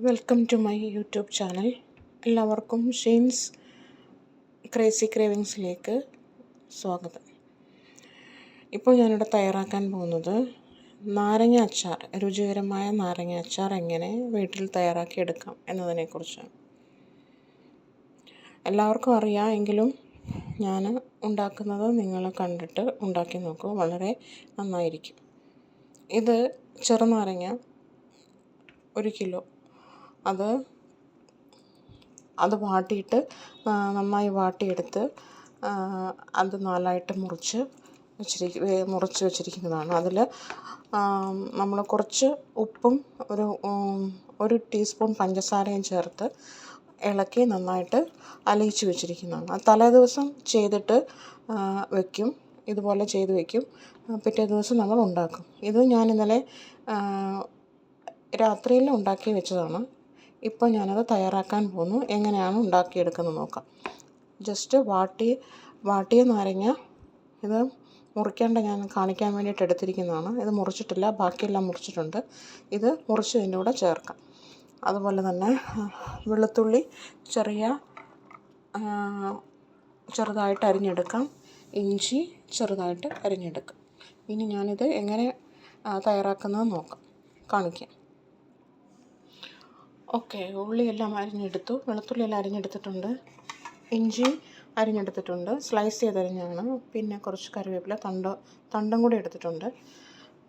Welcome to my YouTube channel. എല്ലാവർക്കും Shane's crazy ക്രേവിങ്സിലേക്ക് സ്വാഗതം. ഇപ്പോൾ ഞാനിവിടെ തയ്യാറാക്കാൻ പോകുന്നത് നാരങ്ങ അച്ചാർ, രുചികരമായ നാരങ്ങ അച്ചാർ എങ്ങനെ വീട്ടിൽ തയ്യാറാക്കിയെടുക്കാം എന്നതിനെക്കുറിച്ചാണ്. എല്ലാവർക്കും അറിയാം, എങ്കിലും ഞാൻ ഉണ്ടാക്കുന്നത് നിങ്ങൾ കണ്ടിട്ട് ഉണ്ടാക്കി നോക്കൂ, വളരെ നന്നായിരിക്കും. ഇത് ചെറുനാരങ്ങ 1 കിലോ, അത് വാട്ടിയിട്ട് നന്നായി വാട്ടിയെടുത്ത് അത് 4ആയിട്ട് മുറിച്ച് വെച്ചിരിക്കുന്നതാണ്. അതിൽ നമ്മൾ കുറച്ച് ഉപ്പും ഒരു ടീസ്പൂൺ പഞ്ചസാരയും ചേർത്ത് ഇളക്കി നന്നായിട്ട് അലിയിച്ച് വെച്ചിരിക്കുന്നതാണ്. അത് തലേദിവസം ചെയ്തിട്ട് വയ്ക്കും, ഇതുപോലെ ചെയ്ത് വയ്ക്കും. പിറ്റേ ദിവസം നമ്മൾ ഉണ്ടാക്കും. ഇത് ഞാൻ ഇന്നലെ രാത്രിയിൽ ഉണ്ടാക്കി വെച്ചതാണ്. ഇപ്പോൾ ഞാനത് തയ്യാറാക്കാൻ പോകുന്നു. എങ്ങനെയാണ് ഉണ്ടാക്കിയെടുക്കുന്നത് നോക്കാം. ജസ്റ്റ് വാട്ടിയ നാരങ്ങ ഇത് മുറിക്കേണ്ട ഞാൻ കാണിക്കാൻ വേണ്ടിയിട്ട് എടുത്തിരിക്കുന്നതാണ്. ഇത് മുറിച്ചിട്ടില്ല, ബാക്കിയെല്ലാം മുറിച്ചിട്ടുണ്ട്. ഇത് മുറിച്ച് ഇതിൻ്റെ കൂടെ ചേർക്കാം. അതുപോലെ തന്നെ വെളുത്തുള്ളി ചെറുതായിട്ട് അരിഞ്ഞെടുക്കാം. ഇഞ്ചി ചെറുതായിട്ട് അരിഞ്ഞെടുക്കാം. ഇനി ഞാനിത് എങ്ങനെ തയ്യാറാക്കുന്നത് കാണിക്കാം. ഓക്കെ, ഉള്ളിയെല്ലാം അരിഞ്ഞെടുത്തു, വെളുത്തുള്ളിയെല്ലാം അരിഞ്ഞെടുത്തിട്ടുണ്ട്, ഇഞ്ചി അരിഞ്ഞെടുത്തിട്ടുണ്ട്, സ്ലൈസ് ചെയ്തരിഞ്ഞാണ്. പിന്നെ കുറച്ച് കറിവേപ്പില തണ്ടും കൂടി എടുത്തിട്ടുണ്ട്.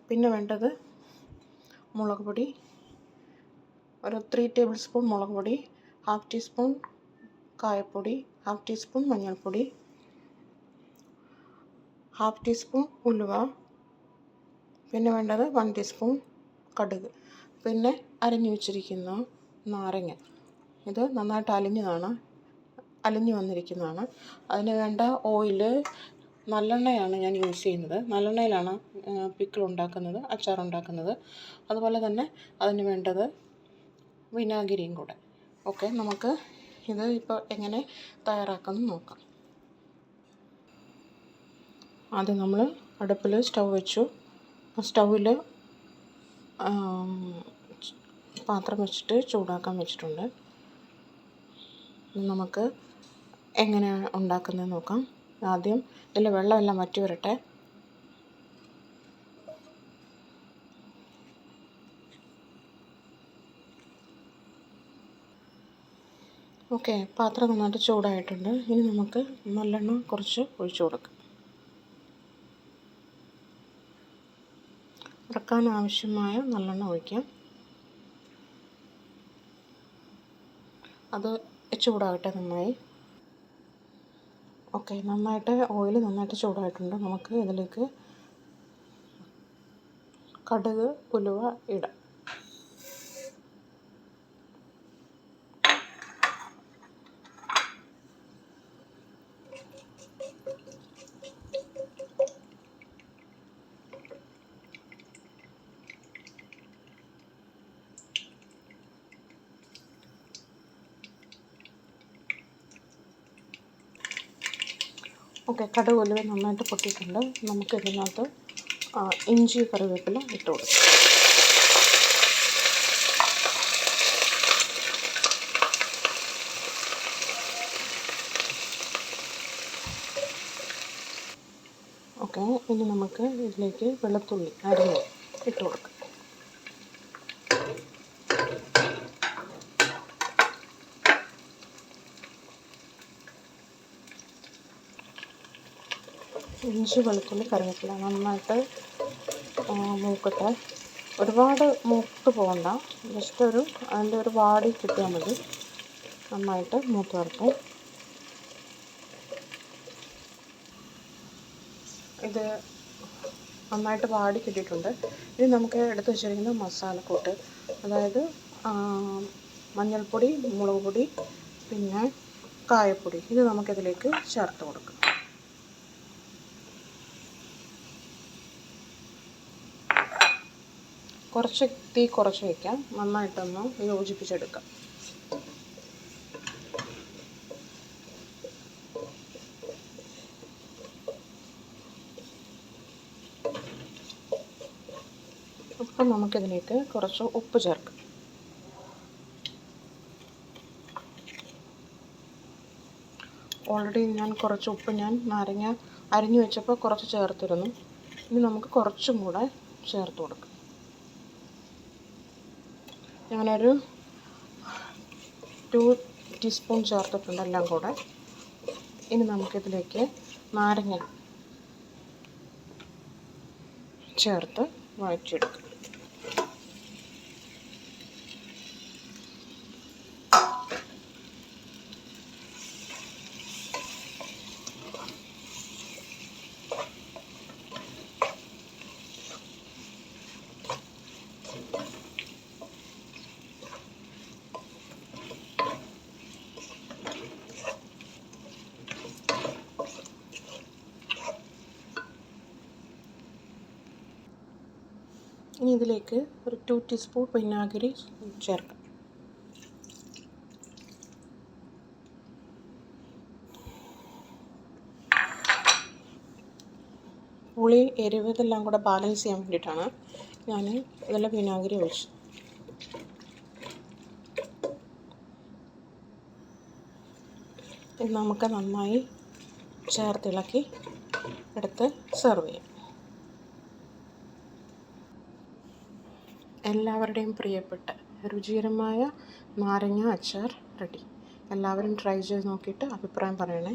പിന്നെ വേണ്ടത് മുളക് പൊടി, ഒരു 3 ടേബിൾ സ്പൂൺ മുളക് പൊടി, 1/2 ടീസ്പൂൺ കായപ്പൊടി, 1/2 ടീസ്പൂൺ മഞ്ഞൾപ്പൊടി, 1/2 ടീസ്പൂൺ ഉലുവ, പിന്നെ വേണ്ടത് 1 ടീസ്പൂൺ കടുക്, പിന്നെ അരിഞ്ഞു വെച്ചിരിക്കുന്ന നാരങ്ങ. ഇത് നന്നായിട്ട് അലിഞ്ഞു വന്നിരിക്കുന്നതാണ്. അതിന് വേണ്ട ഓയിൽ നല്ലെണ്ണയാണ് ഞാൻ യൂസ് ചെയ്യുന്നത്. നല്ലെണ്ണയിലാണ് പിക്കിൾ ഉണ്ടാക്കുന്നത്, അച്ചാർ ഉണ്ടാക്കുന്നത്. അതുപോലെ തന്നെ അതിന് വേണ്ടത് വിനാഗിരിയും കൂടെ. ഓക്കെ, നമുക്ക് ഇത് ഇപ്പോൾ എങ്ങനെ തയ്യാറാക്കാമെന്ന് നോക്കാം. ആദ്യം നമ്മൾ അടുപ്പിൽ സ്റ്റൗ വെച്ചു. സ്റ്റൗവിൽ പാത്രം വെച്ചിട്ട് ചൂടാക്കാൻ വെച്ചിട്ടുണ്ട്. നമുക്ക് എങ്ങനെയാണ് ഉണ്ടാക്കുന്നത് നോക്കാം. ആദ്യം ഇതിൽ വെള്ളമെല്ലാം വറ്റി വരട്ടെ. ഓക്കെ, പാത്രം നന്നായിട്ട് ചൂടായിട്ടുണ്ട്. ഇനി നമുക്ക് നല്ലെണ്ണ കുറച്ച് ഒഴിച്ചു കൊടുക്കാം. ഇറക്കാൻ ആവശ്യമായ നല്ലെണ്ണ ഒഴിക്കാം. അത് ചൂടാകട്ടെ നന്നായി. ഓക്കെ, ഓയിൽ നന്നായിട്ട് ചൂടായിട്ടുണ്ട്. നമുക്ക് ഇതിലേക്ക് കടുക്, ഉലുവ ഇടാം. ഓക്കെ, കടുക്, ഉലുവ നന്നായിട്ട് പൊട്ടിയിട്ടുണ്ട്. നമുക്ക് ഇതിനകത്ത് ഇഞ്ചി, കറിവേപ്പില ഇട്ട് കൊടുക്കാം. ഓക്കെ, ഇനി നമുക്ക് ഇതിലേക്ക് വെളുത്തുള്ളി അരിഞ്ഞ് ഇട്ട് കൊടുക്കാം. ഇഞ്ചി, വെളുത്തുള്ളി, കറിവേപ്പില നന്നായിട്ട് മൂക്കട്ടെ. ഒരുപാട് മൂത്ത് പോകണ്ട, ജസ്റ്റ് അതിൻ്റെ ഒരു വാടി കിട്ടിയാൽ മതി. നന്നായിട്ട് മൂത്ത് വരട്ടെ. ഇത് നന്നായിട്ട് വാടി കിട്ടിയിട്ടുണ്ട്. ഇനി നമുക്ക് എടുത്ത് വെച്ചിരിക്കുന്ന മസാലക്കൂട്ട്, അതായത് മഞ്ഞൾപ്പൊടി, മുളക് പൊടി, പിന്നെ കായപ്പൊടി, ഇത് നമുക്കിതിലേക്ക് ചേർത്ത് കൊടുക്കാം. തീ കുറച്ച് വയ്ക്കാം. നന്നായിട്ടൊന്ന് യോജിപ്പിച്ചെടുക്കാം. അപ്പം നമുക്കിതിലേക്ക് കുറച്ച് ഉപ്പ് ചേർക്കാം. ഓൾറെഡി ഞാൻ കുറച്ച് ഉപ്പ് ഞാൻ നാരങ്ങ അരിഞ്ഞു വെച്ചപ്പോൾ കുറച്ച് ചേർത്തിരുന്നു. ഇനി നമുക്ക് കുറച്ചും കൂടെ ചേർത്ത് കൊടുക്കാം. ഞാനൊരു 2 ടീസ്പൂൺ ചേർത്തിട്ടുണ്ട് എല്ലാം കൂടെ. ഇനി നമുക്കിതിലേക്ക് നാരങ്ങ ചേർത്ത് വഴറ്റിയെടുക്കാം. ഇനി ഇതിലേക്ക് ഒരു 2 ടീസ്പൂൺ വിനാഗിരി ചേർക്കാം. പുളി, എരിവ് ഇതെല്ലാം കൂടെ ബാലൻസ് ചെയ്യാൻ വേണ്ടിയിട്ടാണ് ഞാൻ ഇതെല്ലാം വിനാഗിരി ഒഴിച്ചത്. ഇത് നമുക്ക് നന്നായി ചേർത്തിളക്കി എടുത്ത് സെർവ് ചെയ്യാം. എല്ലാവരുടെയും പ്രിയപ്പെട്ട രുചികരമായ നാരങ്ങ അച്ചാർ റെഡി. എല്ലാവരും ട്രൈ ചെയ്ത് നോക്കിയിട്ട് അഭിപ്രായം പറയണേ.